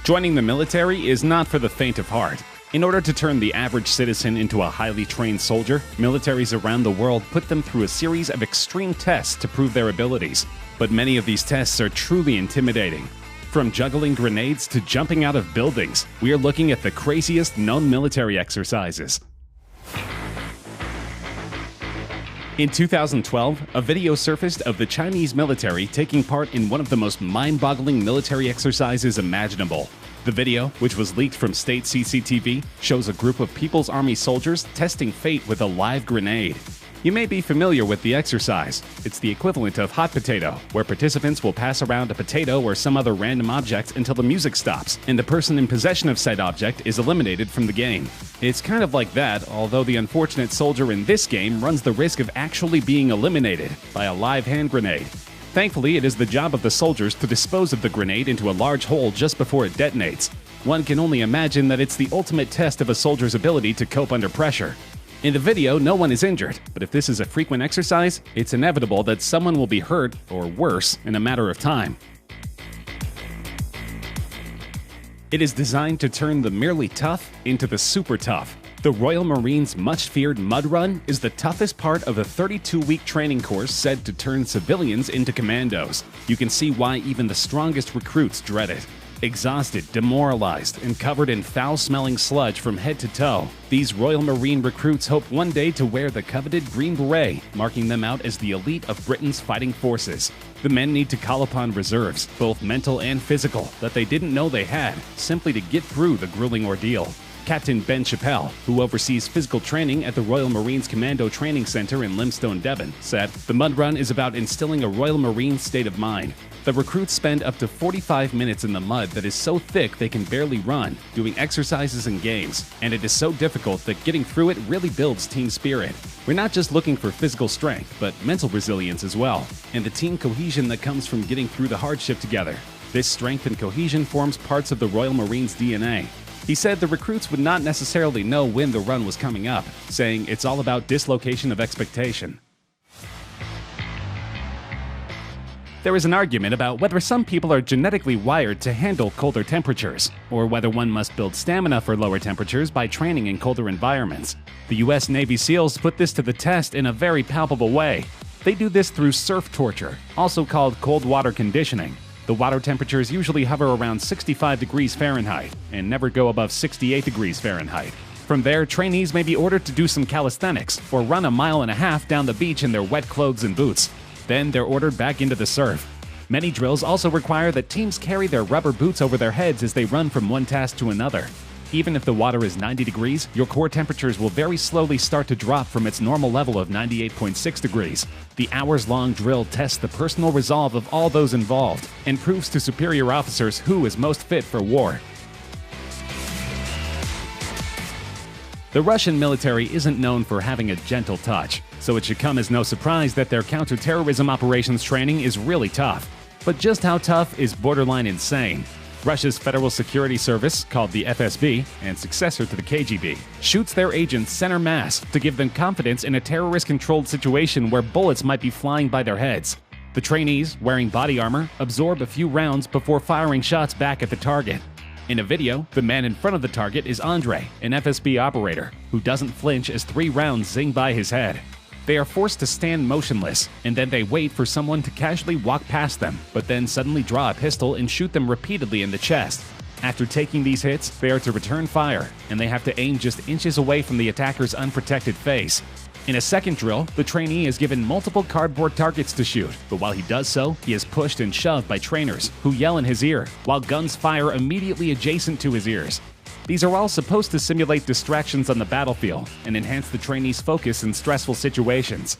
Joining the military is not for the faint of heart. In order to turn the average citizen into a highly trained soldier, militaries around the world put them through a series of extreme tests to prove their abilities. But many of these tests are truly intimidating. From juggling grenades to jumping out of buildings, we are looking at the craziest known military exercises. In 2012, a video surfaced of the Chinese military taking part in one of the most mind-boggling military exercises imaginable. The video, which was leaked from state CCTV, shows a group of People's Army soldiers testing fate with a live grenade. You may be familiar with the exercise. It's the equivalent of hot potato, where participants will pass around a potato or some other random object until the music stops, and the person in possession of said object is eliminated from the game. It's kind of like that, although the unfortunate soldier in this game runs the risk of actually being eliminated by a live hand grenade. Thankfully, it is the job of the soldiers to dispose of the grenade into a large hole just before it detonates. One can only imagine that it's the ultimate test of a soldier's ability to cope under pressure. In the video, no one is injured, but if this is a frequent exercise, it's inevitable that someone will be hurt, or worse, in a matter of time. It is designed to turn the merely tough into the super tough. The Royal Marines' much-feared mud run is the toughest part of a 32-week training course said to turn civilians into commandos. You can see why even the strongest recruits dread it. Exhausted, demoralized, and covered in foul-smelling sludge from head to toe, these Royal Marine recruits hope one day to wear the coveted green beret, marking them out as the elite of Britain's fighting forces. The men need to call upon reserves, both mental and physical, that they didn't know they had, simply to get through the grueling ordeal. Captain Ben Chappell, who oversees physical training at the Royal Marines Commando Training Center in Limestone, Devon, said, "The mud run is about instilling a Royal Marine state of mind. The recruits spend up to 45 minutes in the mud that is so thick they can barely run, doing exercises and games, and it is so difficult that getting through it really builds team spirit. We're not just looking for physical strength, but mental resilience as well, and the team cohesion that comes from getting through the hardship together. This strength and cohesion forms parts of the Royal Marines' DNA." He said the recruits would not necessarily know when the run was coming up, saying it's all about dislocation of expectation. There is an argument about whether some people are genetically wired to handle colder temperatures, or whether one must build stamina for lower temperatures by training in colder environments. The US Navy SEALs put this to the test in a very palpable way. They do this through surf torture, also called cold water conditioning. The water temperatures usually hover around 65 degrees Fahrenheit and never go above 68 degrees Fahrenheit. From there, trainees may be ordered to do some calisthenics or run a mile and a half down the beach in their wet clothes and boots. Then they're ordered back into the surf. Many drills also require that teams carry their rubber boots over their heads as they run from one task to another. Even if the water is 90 degrees, your core temperatures will very slowly start to drop from its normal level of 98.6 degrees. The hours-long drill tests the personal resolve of all those involved and proves to superior officers who is most fit for war. The Russian military isn't known for having a gentle touch, so it should come as no surprise that their counterterrorism operations training is really tough. But just how tough is borderline insane? Russia's Federal Security Service, called the FSB, and successor to the KGB, shoots their agents center mass to give them confidence in a terrorist-controlled situation where bullets might be flying by their heads. The trainees, wearing body armor, absorb a few rounds before firing shots back at the target. In a video, the man in front of the target is Andre, an FSB operator, who doesn't flinch as 3 rounds zing by his head. They are forced to stand motionless, and then they wait for someone to casually walk past them, but then suddenly draw a pistol and shoot them repeatedly in the chest. After taking these hits, they are to return fire, and they have to aim just inches away from the attacker's unprotected face. In a second drill, the trainee is given multiple cardboard targets to shoot, but while he does so, he is pushed and shoved by trainers, who yell in his ear, while guns fire immediately adjacent to his ears. These are all supposed to simulate distractions on the battlefield and enhance the trainee's focus in stressful situations.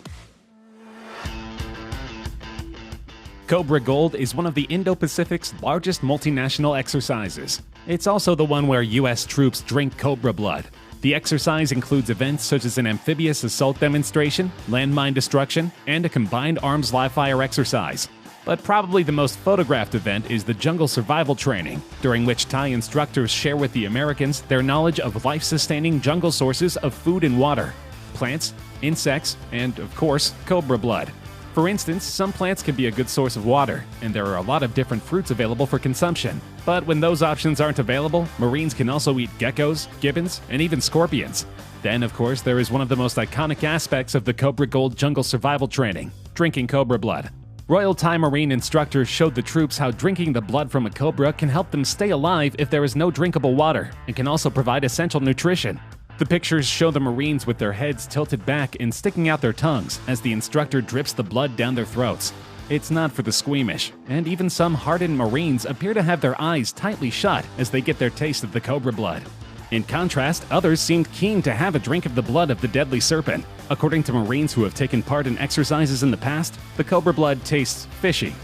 Cobra Gold is one of the Indo-Pacific's largest multinational exercises. It's also the one where US troops drink cobra blood. The exercise includes events such as an amphibious assault demonstration, landmine destruction, and a combined arms live-fire exercise. But probably the most photographed event is the jungle survival training, during which Thai instructors share with the Americans their knowledge of life-sustaining jungle sources of food and water, plants, insects, and, of course, cobra blood. For instance, some plants can be a good source of water, and there are a lot of different fruits available for consumption. But when those options aren't available, Marines can also eat geckos, gibbons, and even scorpions. Then, of course, there is one of the most iconic aspects of the Cobra Gold jungle survival training: drinking cobra blood. Royal Thai Marine instructors showed the troops how drinking the blood from a cobra can help them stay alive if there is no drinkable water, and can also provide essential nutrition. The pictures show the Marines with their heads tilted back and sticking out their tongues as the instructor drips the blood down their throats. It's not for the squeamish, and even some hardened Marines appear to have their eyes tightly shut as they get their taste of the cobra blood. In contrast, others seemed keen to have a drink of the blood of the deadly serpent. According to Marines who have taken part in exercises in the past, the cobra blood tastes fishy.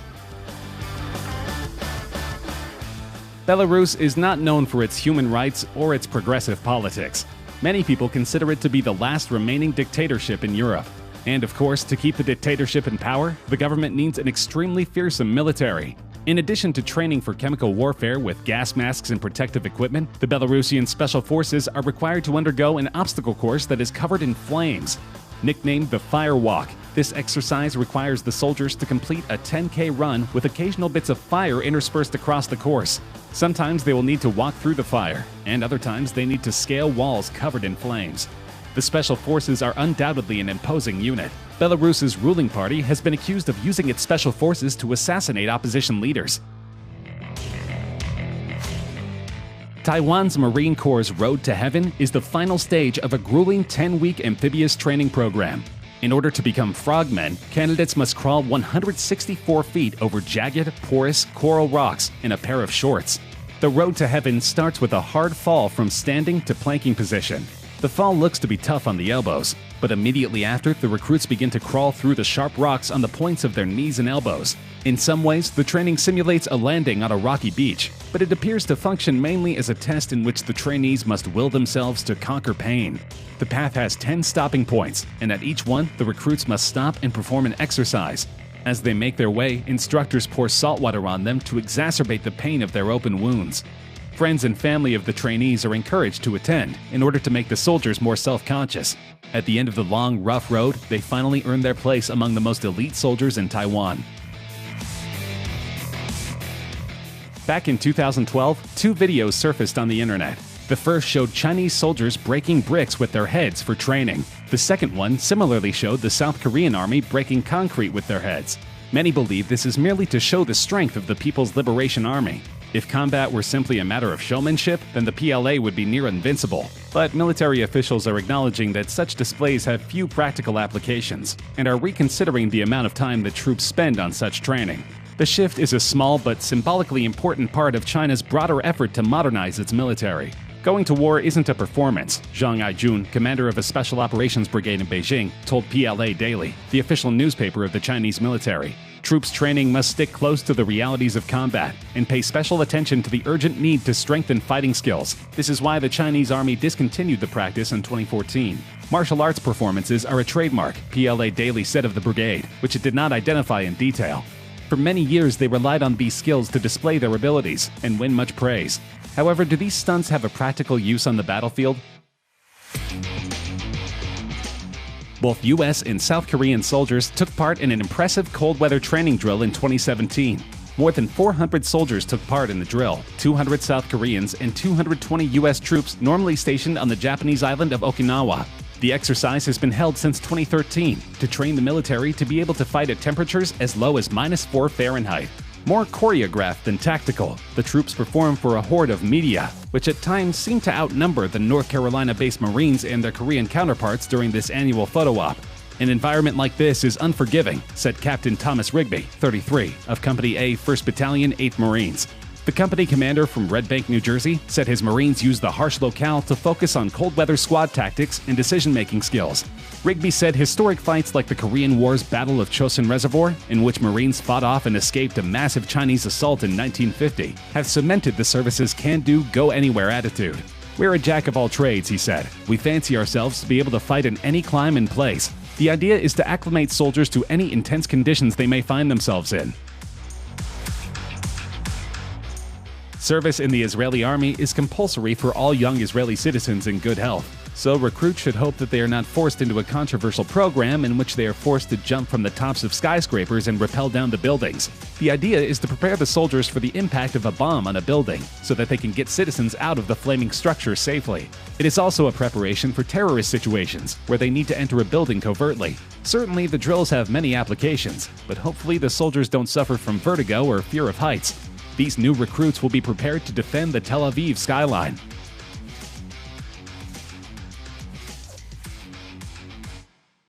Belarus is not known for its human rights or its progressive politics. Many people consider it to be the last remaining dictatorship in Europe. And of course, to keep the dictatorship in power, the government needs an extremely fearsome military. In addition to training for chemical warfare with gas masks and protective equipment, the Belarusian Special Forces are required to undergo an obstacle course that is covered in flames. Nicknamed the Fire Walk, this exercise requires the soldiers to complete a 10K run with occasional bits of fire interspersed across the course. Sometimes they will need to walk through the fire, and other times they need to scale walls covered in flames. The Special Forces are undoubtedly an imposing unit. Belarus's ruling party has been accused of using its special forces to assassinate opposition leaders. Taiwan's Marine Corps' Road to Heaven is the final stage of a grueling 10-week amphibious training program. In order to become frogmen, candidates must crawl 164 feet over jagged, porous coral rocks in a pair of shorts. The Road to Heaven starts with a hard fall from standing to planking position. The fall looks to be tough on the elbows, but immediately after, the recruits begin to crawl through the sharp rocks on the points of their knees and elbows. In some ways, the training simulates a landing on a rocky beach, but it appears to function mainly as a test in which the trainees must will themselves to conquer pain. The path has 10 stopping points, and at each one, the recruits must stop and perform an exercise. As they make their way, instructors pour salt water on them to exacerbate the pain of their open wounds. Friends and family of the trainees are encouraged to attend in order to make the soldiers more self-conscious. At the end of the long, rough road, they finally earn their place among the most elite soldiers in Taiwan. Back in 2012, two videos surfaced on the internet. The first showed Chinese soldiers breaking bricks with their heads for training. The second one similarly showed the South Korean army breaking concrete with their heads. Many believe this is merely to show the strength of the People's Liberation Army. If combat were simply a matter of showmanship, then the PLA would be near invincible. But military officials are acknowledging that such displays have few practical applications, and are reconsidering the amount of time that troops spend on such training. The shift is a small but symbolically important part of China's broader effort to modernize its military. Going to war isn't a performance, Zhang Aijun, commander of a Special Operations Brigade in Beijing, told PLA Daily, the official newspaper of the Chinese military. Troops training must stick close to the realities of combat and pay special attention to the urgent need to strengthen fighting skills. This is why the Chinese army discontinued the practice in 2014. Martial arts performances are a trademark, PLA Daily said of the brigade, which it did not identify in detail. For many years, they relied on these skills to display their abilities and win much praise. However, do these stunts have a practical use on the battlefield? Both US and South Korean soldiers took part in an impressive cold weather training drill in 2017. More than 400 soldiers took part in the drill, 200 South Koreans and 220 US troops normally stationed on the Japanese island of Okinawa. The exercise has been held since 2013 to train the military to be able to fight at temperatures as low as -4 Fahrenheit. More choreographed than tactical, the troops perform for a horde of media, which at times seem to outnumber the North Carolina-based Marines and their Korean counterparts during this annual photo op. An environment like this is unforgiving, said Captain Thomas Rigby, 33, of Company A, 1st Battalion, 8th Marines. The company commander from Red Bank, New Jersey, said his Marines used the harsh locale to focus on cold weather squad tactics and decision-making skills. Rigby said historic fights like the Korean War's Battle of Chosin Reservoir, in which Marines fought off and escaped a massive Chinese assault in 1950, have cemented the service's can-do, go-anywhere attitude. We're a jack of all trades, he said. We fancy ourselves to be able to fight in any climate and place. The idea is to acclimate soldiers to any intense conditions they may find themselves in. Service in the Israeli army is compulsory for all young Israeli citizens in good health. so recruits should hope that they are not forced into a controversial program in which they are forced to jump from the tops of skyscrapers and rappel down the buildings. The idea is to prepare the soldiers for the impact of a bomb on a building, so that they can get citizens out of the flaming structure safely. It is also a preparation for terrorist situations, where they need to enter a building covertly. Certainly, the drills have many applications, but hopefully the soldiers don't suffer from vertigo or fear of heights. These new recruits will be prepared to defend the Tel Aviv skyline.